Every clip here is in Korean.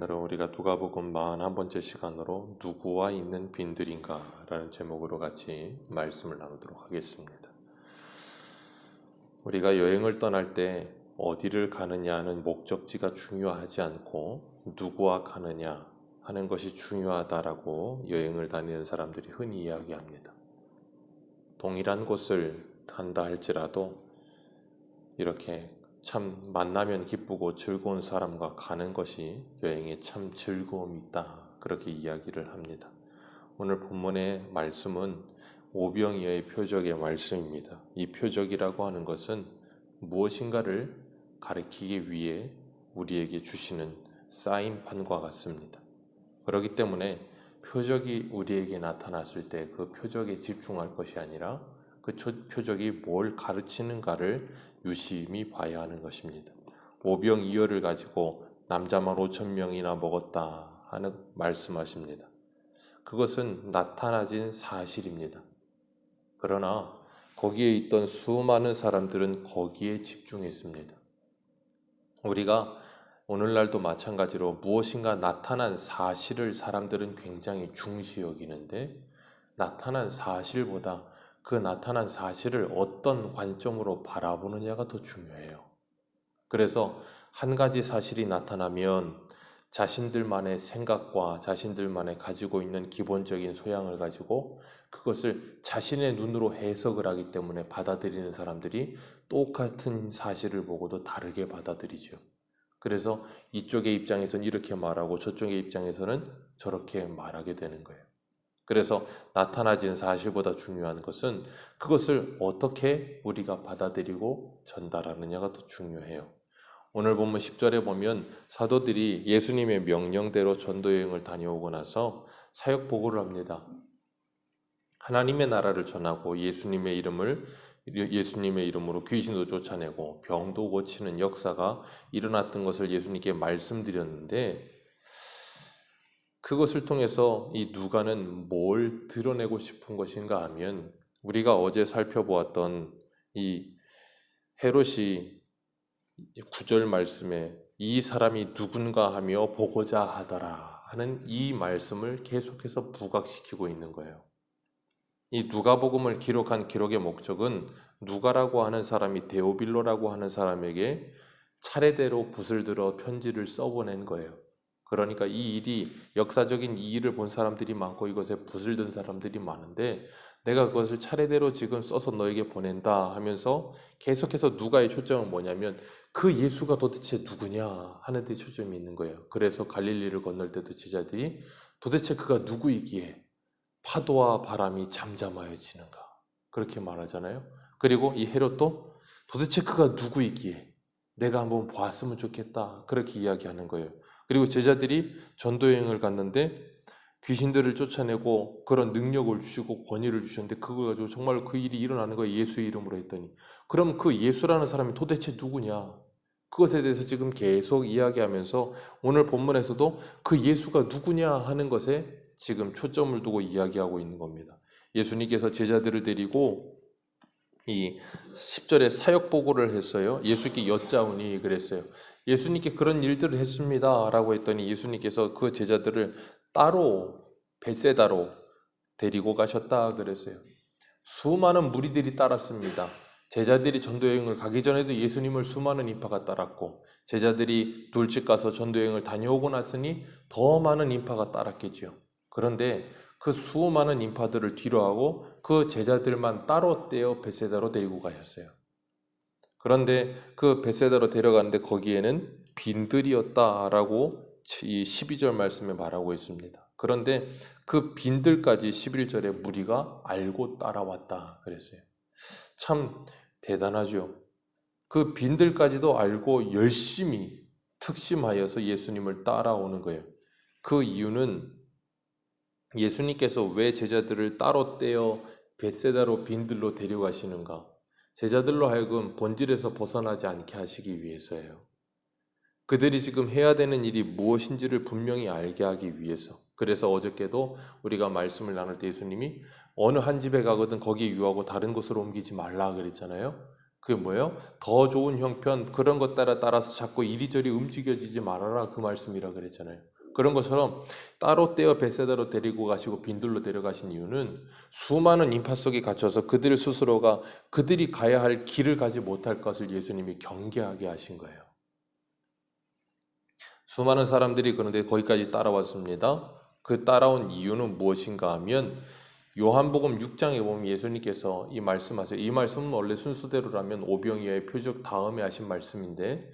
오늘은 우리가 누가복음 41번째 시간으로 누구와 있는 빈들인가 라는 제목으로 같이 말씀을 나누도록 하겠습니다. 우리가 여행을 떠날 때 어디를 가느냐 하는 목적지가 중요하지 않고 누구와 가느냐 하는 것이 중요하다라고 여행을 다니는 사람들이 흔히 이야기합니다. 동일한 곳을 간다 할지라도 이렇게 참 만나면 기쁘고 즐거운 사람과 가는 것이 여행에 참 즐거움이 있다, 그렇게 이야기를 합니다. 오늘 본문의 말씀은 오병이어의 표적의 말씀입니다. 이 표적이라고 하는 것은 무엇인가를 가리키기 위해 우리에게 주시는 사인판과 같습니다. 그렇기 때문에 표적이 우리에게 나타났을 때 그 표적에 집중할 것이 아니라 그 표적이 뭘 가르치는가를 유심히 봐야 하는 것입니다. 오병이어를 가지고 남자만 5,000명이나 먹었다 하는 말씀하십니다. 그것은 나타나진 사실입니다. 그러나 거기에 있던 수많은 사람들은 거기에 집중했습니다. 우리가 오늘날도 마찬가지로 무엇인가 나타난 사실을 사람들은 굉장히 중시 여기는데 나타난 사실보다 그 나타난 사실을 어떤 관점으로 바라보느냐가 더 중요해요. 그래서 한 가지 사실이 나타나면 자신들만의 생각과 자신들만의 가지고 있는 기본적인 소양을 가지고 그것을 자신의 눈으로 해석을 하기 때문에 받아들이는 사람들이 똑같은 사실을 보고도 다르게 받아들이죠. 그래서 이쪽의 입장에서는 이렇게 말하고 저쪽의 입장에서는 저렇게 말하게 되는 거예요. 그래서 나타나진 사실보다 중요한 것은 그것을 어떻게 우리가 받아들이고 전달하느냐가 더 중요해요. 오늘 본문 10절에 보면 사도들이 예수님의 명령대로 전도여행을 다녀오고 나서 사역 보고를 합니다. 하나님의 나라를 전하고 예수님의 이름으로 귀신도 쫓아내고 병도 고치는 역사가 일어났던 것을 예수님께 말씀드렸는데 그것을 통해서 이 누가는 뭘 드러내고 싶은 것인가 하면 우리가 어제 살펴보았던 이 헤롯이 9절 말씀에 이 사람이 누군가 하며 보고자 하더라 하는 이 말씀을 계속해서 부각시키고 있는 거예요. 이 누가복음을 기록한 기록의 목적은 누가라고 하는 사람이 데오빌로라고 하는 사람에게 차례대로 붓을 들어 편지를 써보낸 거예요. 그러니까 이 일이 역사적인 이 일을 본 사람들이 많고 이것에 붓을 든 사람들이 많은데 내가 그것을 차례대로 지금 써서 너에게 보낸다 하면서 계속해서 누가의 초점은 뭐냐면 그 예수가 도대체 누구냐 하는 데 초점이 있는 거예요. 그래서 갈릴리를 건널 때도 제자들이 도대체 그가 누구이기에 파도와 바람이 잠잠하여지는가 그렇게 말하잖아요. 그리고 이 헤롯도 도대체 그가 누구이기에 내가 한번 봤으면 좋겠다 그렇게 이야기하는 거예요. 그리고 제자들이 전도여행을 갔는데 귀신들을 쫓아내고 그런 능력을 주시고 권위를 주셨는데 그걸 가지고 정말 그 일이 일어나는 거예요. 예수의 이름으로 했더니 그럼 그 예수라는 사람이 도대체 누구냐 그것에 대해서 지금 계속 이야기하면서 오늘 본문에서도 그 예수가 누구냐 하는 것에 지금 초점을 두고 이야기하고 있는 겁니다. 예수님께서 제자들을 데리고 이 10절에 사역 보고를 했어요. 예수님께 여짜오니 그랬어요. 예수님께 그런 일들을 했습니다 라고 했더니 예수님께서 그 제자들을 따로 벳세다로 데리고 가셨다 그랬어요. 수많은 무리들이 따랐습니다. 제자들이 전도여행을 가기 전에도 예수님을 수많은 인파가 따랐고 제자들이 둘씩 가서 전도여행을 다녀오고 났으니 더 많은 인파가 따랐겠죠. 그런데 그 수많은 인파들을 뒤로 하고 그 제자들만 따로 떼어 벳세다로 데리고 가셨어요. 그런데 그 벳세다로 데려가는데 거기에는 빈들이었다라고 이 12절 말씀에 말하고 있습니다. 그런데 그 빈들까지 11절에 무리가 알고 따라왔다 그랬어요. 참 대단하죠. 그 빈들까지도 알고 열심히 특심하여서 예수님을 따라오는 거예요. 그 이유는 예수님께서 왜 제자들을 따로 떼어 벳세다로 빈들로 데려가시는가? 제자들로 하여금 본질에서 벗어나지 않게 하시기 위해서예요. 그들이 지금 해야 되는 일이 무엇인지를 분명히 알게 하기 위해서. 그래서 어저께도 우리가 말씀을 나눌 때 예수님이 어느 한 집에 가거든 거기에 유하고 다른 곳으로 옮기지 말라 그랬잖아요. 그게 뭐예요? 더 좋은 형편 그런 것 따라서 자꾸 이리저리 움직여지지 말아라 그 말씀이라 그랬잖아요. 그런 것처럼 따로 떼어 벳세다로 데리고 가시고 빈들로 데려가신 이유는 수많은 인파 속에 갇혀서 그들 스스로가 그들이 가야 할 길을 가지 못할 것을 예수님이 경계하게 하신 거예요. 수많은 사람들이 그런데 거기까지 따라왔습니다. 그 따라온 이유는 무엇인가 하면 요한복음 6장에 보면 예수님께서 이 말씀하세요. 이 말씀은 원래 순서대로라면 오병이어의 표적 다음에 하신 말씀인데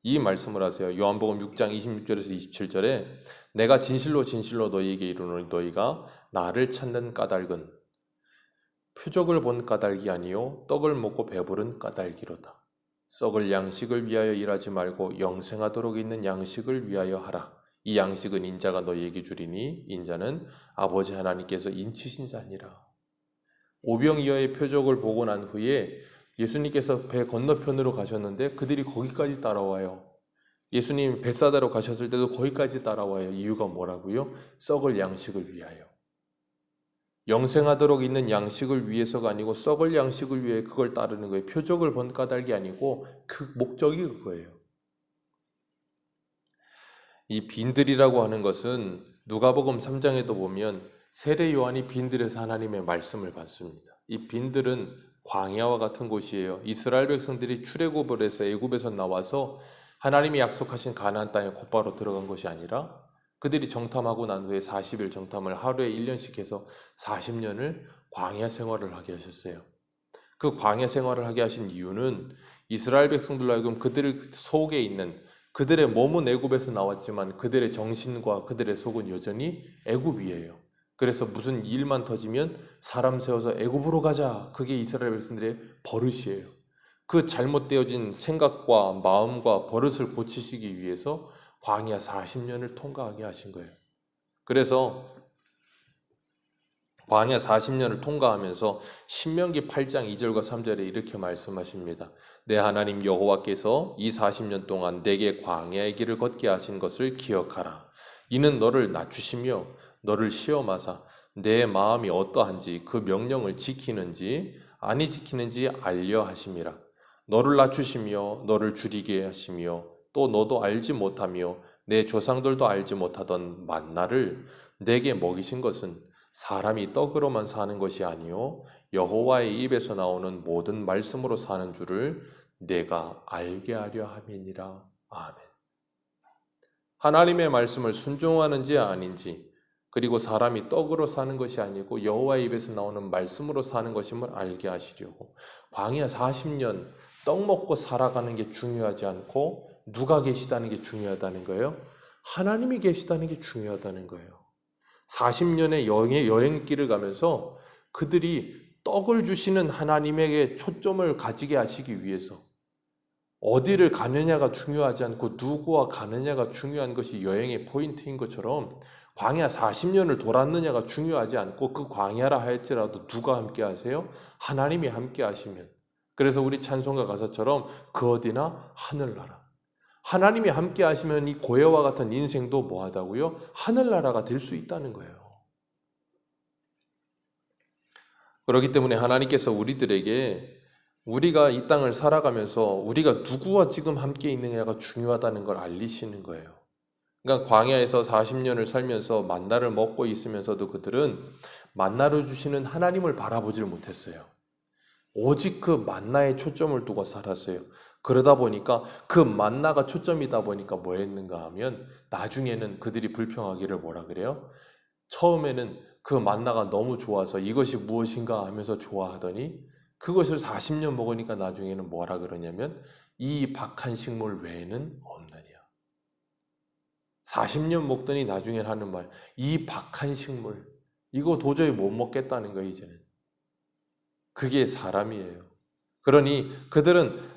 이 말씀을 하세요. 요한복음 6장 26절에서 27절에 내가 진실로 진실로 너희에게 이르노니 너희가 나를 찾는 까닭은 표적을 본 까닭이 아니요 떡을 먹고 배부른 까닭이로다. 썩을 양식을 위하여 일하지 말고 영생하도록 있는 양식을 위하여 하라. 이 양식은 인자가 너희에게 주리니 인자는 아버지 하나님께서 인치신 자니라. 오병이어의 표적을 보고 난 후에 예수님께서 배 건너편으로 가셨는데 그들이 거기까지 따라와요. 예수님 벳사다로 가셨을 때도 거기까지 따라와요. 이유가 뭐라고요? 썩을 양식을 위하여. 영생하도록 있는 양식을 위해서가 아니고 썩을 양식을 위해 그걸 따르는 거예요. 표적을 본 까닭이 아니고 그 목적이 그거예요. 이 빈들이라고 하는 것은 누가복음 3장에도 보면 세례 요한이 빈들에서 하나님의 말씀을 받습니다. 이 빈들은 광야와 같은 곳이에요. 이스라엘 백성들이 출애굽을 해서 애굽에서 나와서 하나님이 약속하신 가나안 땅에 곧바로 들어간 것이 아니라 그들이 정탐하고 난 후에 40일 정탐을 하루에 1년씩 해서 40년을 광야 생활을 하게 하셨어요. 그 광야 생활을 하게 하신 이유는 이스라엘 백성들로 하여금 그들 속에 있는 그들의 몸은 애굽에서 나왔지만 그들의 정신과 그들의 속은 여전히 애굽이에요. 그래서 무슨 일만 터지면 사람 세워서 애굽으로 가자. 그게 이스라엘 백성들의 버릇이에요. 그 잘못되어진 생각과 마음과 버릇을 고치시기 위해서 광야 40년을 통과하게 하신 거예요. 그래서 광야 40년을 통과하면서 신명기 8장 2절과 3절에 이렇게 말씀하십니다. 내 하나님 여호와께서 이 40년 동안 내게 광야의 길을 걷게 하신 것을 기억하라. 이는 너를 낮추시며 너를 시험하사 내 마음이 어떠한지 그 명령을 지키는지 아니 지키는지 알려 하심이라. 너를 낮추시며 너를 줄이게 하시며 또 너도 알지 못하며 내 조상들도 알지 못하던 만나를 내게 먹이신 것은 사람이 떡으로만 사는 것이 아니요 여호와의 입에서 나오는 모든 말씀으로 사는 줄을 내가 알게 하려 함이니라. 아멘. 하나님의 말씀을 순종하는지 아닌지 그리고 사람이 떡으로 사는 것이 아니고 여호와의 입에서 나오는 말씀으로 사는 것임을 알게 하시려고 광야 40년 떡 먹고 살아가는 게 중요하지 않고 누가 계시다는 게 중요하다는 거예요. 하나님이 계시다는 게 중요하다는 거예요. 40년의 여행길을 가면서 그들이 떡을 주시는 하나님에게 초점을 가지게 하시기 위해서 어디를 가느냐가 중요하지 않고 누구와 가느냐가 중요한 것이 여행의 포인트인 것처럼 광야 40년을 돌았느냐가 중요하지 않고 그 광야라 할지라도 누가 함께 하세요? 하나님이 함께 하시면. 그래서 우리 찬송가 가사처럼 그 어디나 하늘나라. 하나님이 함께 하시면 이 고해와 같은 인생도 뭐하다고요? 하늘나라가 될 수 있다는 거예요. 그렇기 때문에 하나님께서 우리들에게 우리가 이 땅을 살아가면서 우리가 누구와 지금 함께 있느냐가 중요하다는 걸 알리시는 거예요. 그러니까 광야에서 40년을 살면서 만나를 먹고 있으면서도 그들은 만나를 주시는 하나님을 바라보질 못했어요. 오직 그 만나에 초점을 두고 살았어요. 그러다 보니까 그 만나가 초점이다 보니까 뭐 했는가 하면 나중에는 그들이 불평하기를 뭐라 그래요? 처음에는 그 만나가 너무 좋아서 이것이 무엇인가 하면서 좋아하더니 그것을 40년 먹으니까 나중에는 뭐라 그러냐면 이 박한 식물 외에는 없느냐. 40년 먹더니 나중엔 하는 말, 이 박한 식물, 이거 도저히 못 먹겠다는 거예요, 이제는. 그게 사람이에요. 그러니 그들은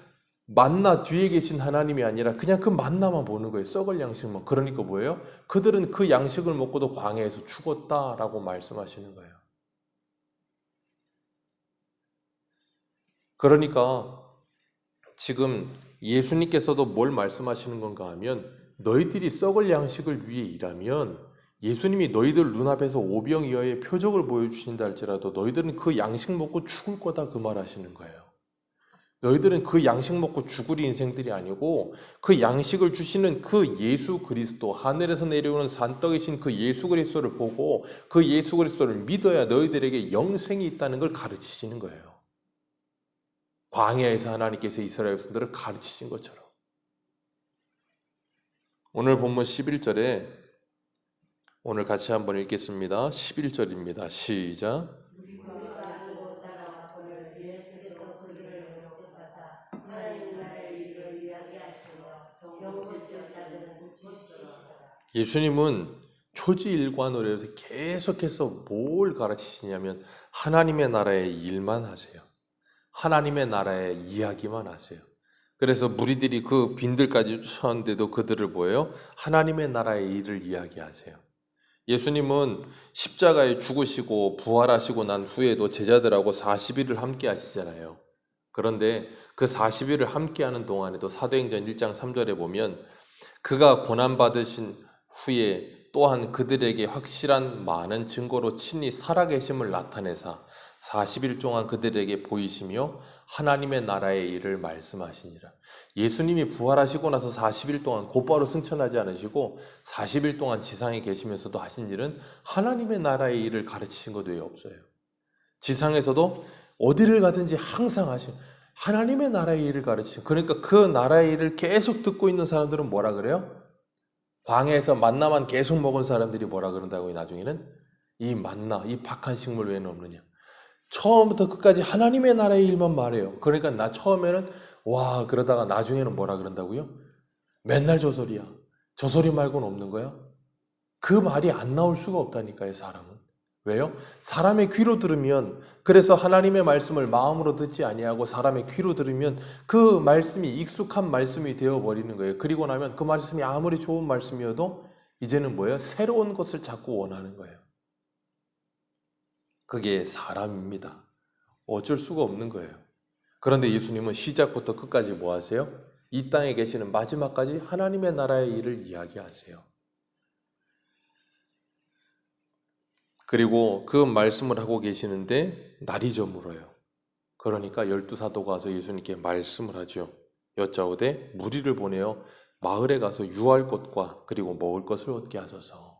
만나 뒤에 계신 하나님이 아니라 그냥 그 만나만 보는 거예요. 썩을 양식만. 그러니까 뭐예요? 그들은 그 양식을 먹고도 광야에서 죽었다라고 말씀하시는 거예요. 그러니까 지금 예수님께서도 뭘 말씀하시는 건가 하면 너희들이 썩을 양식을 위해 일하면 예수님이 너희들 눈앞에서 오병이어의 표적을 보여주신다 할지라도 너희들은 그 양식 먹고 죽을 거다 그 말 하시는 거예요. 너희들은 그 양식 먹고 죽으리 인생들이 아니고 그 양식을 주시는 그 예수 그리스도, 하늘에서 내려오는 산떡이신 그 예수 그리스도를 보고 그 예수 그리스도를 믿어야 너희들에게 영생이 있다는 걸 가르치시는 거예요. 광야에서 하나님께서 이스라엘 백성들을 가르치신 것처럼. 오늘 본문 11절에 오늘 같이 한번 읽겠습니다. 11절입니다. 시작. 예수님은 초지일관으로 해서 계속해서 뭘 가르치시냐면 하나님의 나라의 일만 하세요. 하나님의 나라의 이야기만 하세요. 그래서 무리들이 그 빈들까지 쫓아왔는데도 그들을 뭐예요? 하나님의 나라의 일을 이야기하세요. 예수님은 십자가에 죽으시고 부활하시고 난 후에도 제자들하고 40일을 함께 하시잖아요. 그런데 그 40일을 함께 하는 동안에도 사도행전 1장 3절에 보면 그가 고난받으신 후에 또한 그들에게 확실한 많은 증거로 친히 살아계심을 나타내사 40일 동안 그들에게 보이시며 하나님의 나라의 일을 말씀하시니라. 예수님이 부활하시고 나서 40일 동안 곧바로 승천하지 않으시고 40일 동안 지상에 계시면서도 하신 일은 하나님의 나라의 일을 가르치신 것 외에 없어요. 지상에서도 어디를 가든지 항상 하신 하나님의 나라의 일을 가르치신, 그러니까 그 나라의 일을 계속 듣고 있는 사람들은 뭐라 그래요? 광야에서 만나만 계속 먹은 사람들이 뭐라 그런다고요? 나중에는 이 만나, 이 박한 식물 외에는 없느냐. 처음부터 끝까지 하나님의 나라의 일만 말해요. 그러니까 나 처음에는 와 그러다가 나중에는 뭐라 그런다고요? 맨날 저 소리야. 저 소리 말고는 없는 거야? 그 말이 안 나올 수가 없다니까요, 사람은. 왜요? 사람의 귀로 들으면, 그래서 하나님의 말씀을 마음으로 듣지 아니하고 사람의 귀로 들으면 그 말씀이 익숙한 말씀이 되어버리는 거예요. 그리고 나면 그 말씀이 아무리 좋은 말씀이어도 이제는 뭐예요? 새로운 것을 자꾸 원하는 거예요. 그게 사람입니다. 어쩔 수가 없는 거예요. 그런데 예수님은 시작부터 끝까지 뭐 하세요? 이 땅에 계시는 마지막까지 하나님의 나라의 일을 이야기하세요. 그리고 그 말씀을 하고 계시는데 날이 저물어요. 그러니까 12사도가 와서 예수님께 말씀을 하죠. 여짜오되 무리를 보내어 마을에 가서 유할 것과 그리고 먹을 것을 얻게 하소서.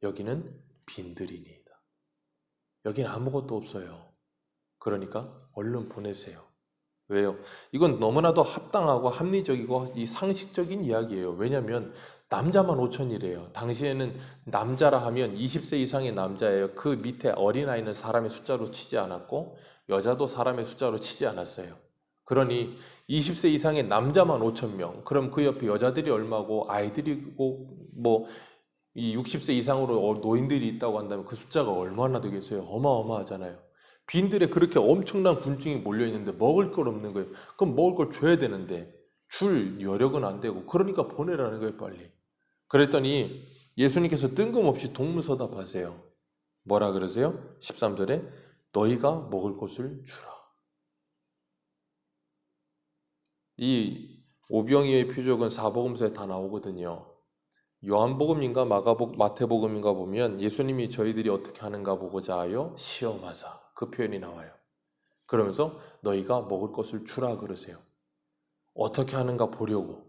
여기는 빈들이니이다. 여기는 아무것도 없어요. 그러니까 얼른 보내세요. 왜요? 이건 너무나도 합당하고 합리적이고 이 상식적인 이야기예요. 왜냐하면 남자만 5천이래요. 당시에는 남자라 하면 20세 이상의 남자예요. 그 밑에 어린아이는 사람의 숫자로 치지 않았고 여자도 사람의 숫자로 치지 않았어요. 그러니 20세 이상의 남자만 5천 명. 그럼 그 옆에 여자들이 얼마고 아이들이고 뭐 이 60세 이상으로 노인들이 있다고 한다면 그 숫자가 얼마나 되겠어요? 어마어마하잖아요. 빈들에 그렇게 엄청난 군중이 몰려있는데 먹을 걸 없는 거예요. 그럼 먹을 걸 줘야 되는데 줄 여력은 안 되고 그러니까 보내라는 거예요, 빨리. 그랬더니 예수님께서 뜬금없이 동문서답하세요. 뭐라 그러세요? 13절에 너희가 먹을 것을 주라. 이 오병이어의 표적은 사복음서에 다 나오거든요. 요한복음인가 마태복음인가 보면 예수님이 저희들이 어떻게 하는가 보고자 하여 시험하사 그 표현이 나와요. 그러면서 너희가 먹을 것을 주라 그러세요. 어떻게 하는가 보려고.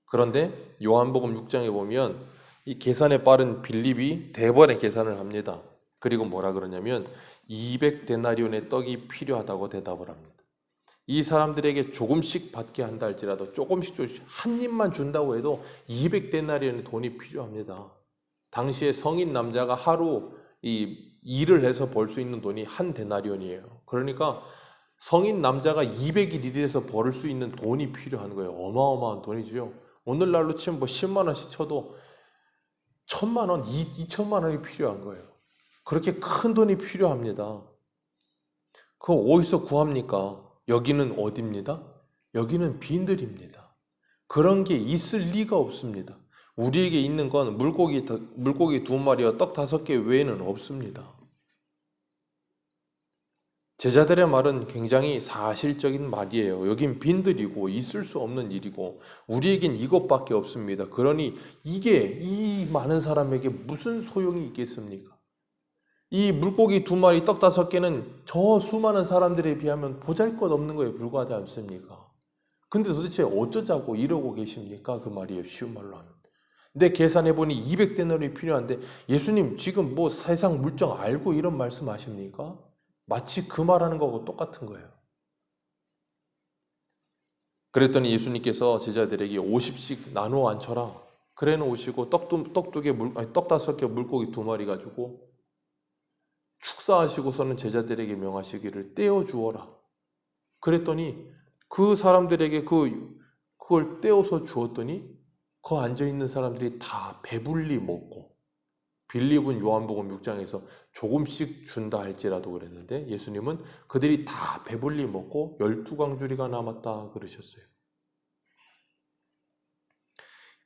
그런데 요한복음 6장에 보면 이 계산에 빠른 빌립이 대번에 계산을 합니다. 그리고 뭐라 그러냐면 200데나리온의 떡이 필요하다고 대답을 합니다. 이 사람들에게 조금씩 받게 한다 할지라도 조금씩 한 입만 준다고 해도 200데나리온의 돈이 필요합니다. 당시에 성인 남자가 하루 이 일을 해서 벌 수 있는 돈이 한 데나리온이에요. 그러니까 성인 남자가 200일 일해서 벌 수 있는 돈이 필요한 거예요. 어마어마한 돈이죠. 오늘날로 치면 뭐 10만 원씩 쳐도 1000만 원, 2천만 원이 필요한 거예요. 그렇게 큰 돈이 필요합니다. 그거 어디서 구합니까? 여기는 어디입니다? 여기는 빈들입니다. 그런 게 있을 리가 없습니다. 우리에게 있는 건 물고기 2마리와 떡 5개 외에는 없습니다. 제자들의 말은 굉장히 사실적인 말이에요. 여긴 빈들이고 있을 수 없는 일이고 우리에겐 이것밖에 없습니다. 그러니 이게 이 많은 사람에게 무슨 소용이 있겠습니까? 이 물고기 2마리, 떡 5개는 저 수많은 사람들에 비하면 보잘것없는 거에 불과하지 않습니까? 근데 도대체 어쩌자고 이러고 계십니까? 그 말이에요. 쉬운 말로 하면. 내 계산해보니 200데나리 필요한데 예수님 지금 뭐 세상 물정 알고 이런 말씀하십니까? 마치 그 말하는 거하고 똑같은 거예요. 그랬더니 예수님께서 제자들에게 50씩 나누어 앉혀라. 그래 놓으시고 떡 2개, 떡 5개, 물고기 2마리 가지고 축사하시고서는 제자들에게 명하시기를 떼어 주어라. 그랬더니 그 사람들에게 그걸 떼어서 주었더니 그 앉아있는 사람들이 다 배불리 먹고, 빌립은 요한복음 6장에서 조금씩 준다 할지라도 그랬는데 예수님은 그들이 다 배불리 먹고 12광주리가 남았다 그러셨어요.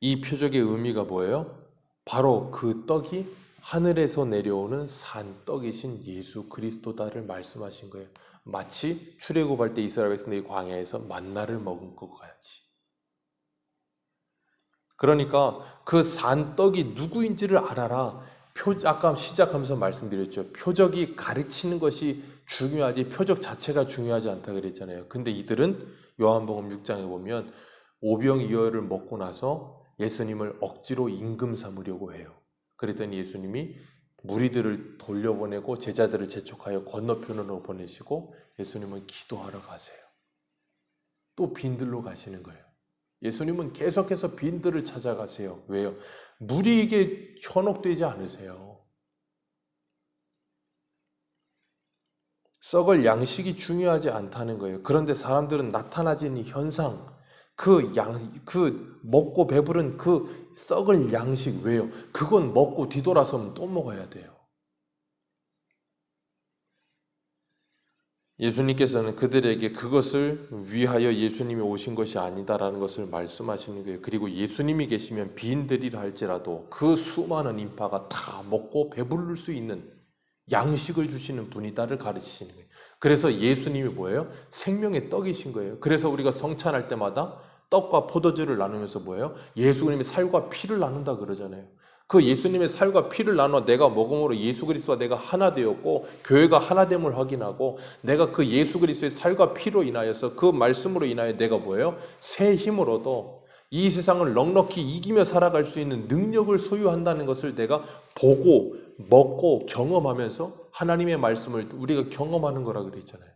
이 표적의 의미가 뭐예요? 바로 그 떡이 하늘에서 내려오는 산떡이신 예수 그리스도다를 말씀하신 거예요. 마치 출애굽할 때 이스라엘 백성들이 광야에서 만나를 먹은 것 같이. 그러니까 그 산떡이 누구인지를 알아라. 아까 시작하면서 말씀드렸죠. 표적이 가르치는 것이 중요하지 표적 자체가 중요하지 않다 그랬잖아요. 근데 이들은 요한복음 6장에 보면 오병이어를 먹고 나서 예수님을 억지로 임금 삼으려고 해요. 그랬더니 예수님이 무리들을 돌려보내고 제자들을 재촉하여 건너편으로 보내시고 예수님은 기도하러 가세요. 또 빈들로 가시는 거예요. 예수님은 계속해서 빈들을 찾아가세요. 왜요? 무리에게 현혹되지 않으세요. 썩을 양식이 중요하지 않다는 거예요. 그런데 사람들은 나타나지는 현상, 그 먹고 배부른 그 썩을 양식, 왜요? 그건 먹고 뒤돌아서면 또 먹어야 돼요. 예수님께서는 그들에게 그것을 위하여 예수님이 오신 것이 아니다라는 것을 말씀하시는 거예요. 그리고 예수님이 계시면 빈들이라 할지라도 그 수많은 인파가 다 먹고 배부를 수 있는 양식을 주시는 분이다를 가르치시는 거예요. 그래서 예수님이 뭐예요? 생명의 떡이신 거예요. 그래서 우리가 성찬할 때마다 떡과 포도주를 나누면서 뭐예요? 예수님이 살과 피를 나눈다 그러잖아요. 그 예수님의 살과 피를 나눠 내가 먹음으로 예수 그리스도와 내가 하나 되었고 교회가 하나됨을 확인하고 내가 그 예수 그리스도의 살과 피로 인하여서 그 말씀으로 인하여 내가 뭐예요? 새 힘으로도 이 세상을 넉넉히 이기며 살아갈 수 있는 능력을 소유한다는 것을 내가 보고 먹고 경험하면서 하나님의 말씀을 우리가 경험하는 거라 그랬잖아요.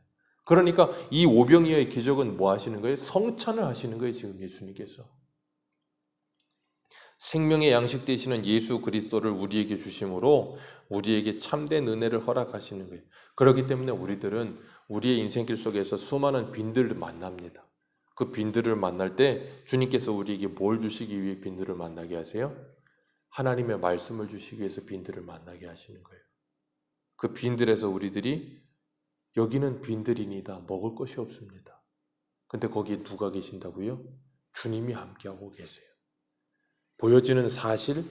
그러니까 이 오병이어의 기적은 뭐 하시는 거예요? 성찬을 하시는 거예요. 지금 예수님께서. 생명의 양식 되시는 예수 그리스도를 우리에게 주심으로 우리에게 참된 은혜를 허락하시는 거예요. 그렇기 때문에 우리들은 우리의 인생길 속에서 수많은 빈들을 만납니다. 그 빈들을 만날 때 주님께서 우리에게 뭘 주시기 위해 빈들을 만나게 하세요? 하나님의 말씀을 주시기 위해서 빈들을 만나게 하시는 거예요. 그 빈들에서 우리들이 여기는 빈들이니다 먹을 것이 없습니다. 근데 거기에 누가 계신다고요? 주님이 함께하고 계세요. 보여지는 사실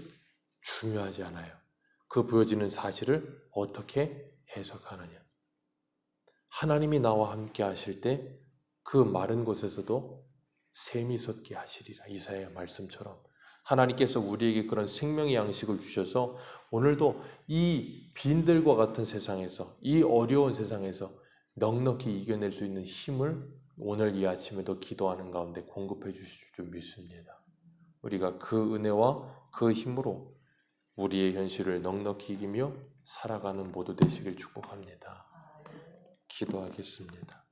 중요하지 않아요. 그 보여지는 사실을 어떻게 해석하느냐. 하나님이 나와 함께 하실 때 그 마른 곳에서도 샘이 솟게 하시리라. 이사야의 말씀처럼 하나님께서 우리에게 그런 생명의 양식을 주셔서 오늘도 이 빈들과 같은 세상에서 이 어려운 세상에서 넉넉히 이겨낼 수 있는 힘을 오늘 이 아침에도 기도하는 가운데 공급해 주실 줄 믿습니다. 우리가 그 은혜와 그 힘으로 우리의 현실을 넉넉히 이기며 살아가는 모두 되시길 축복합니다. 기도하겠습니다.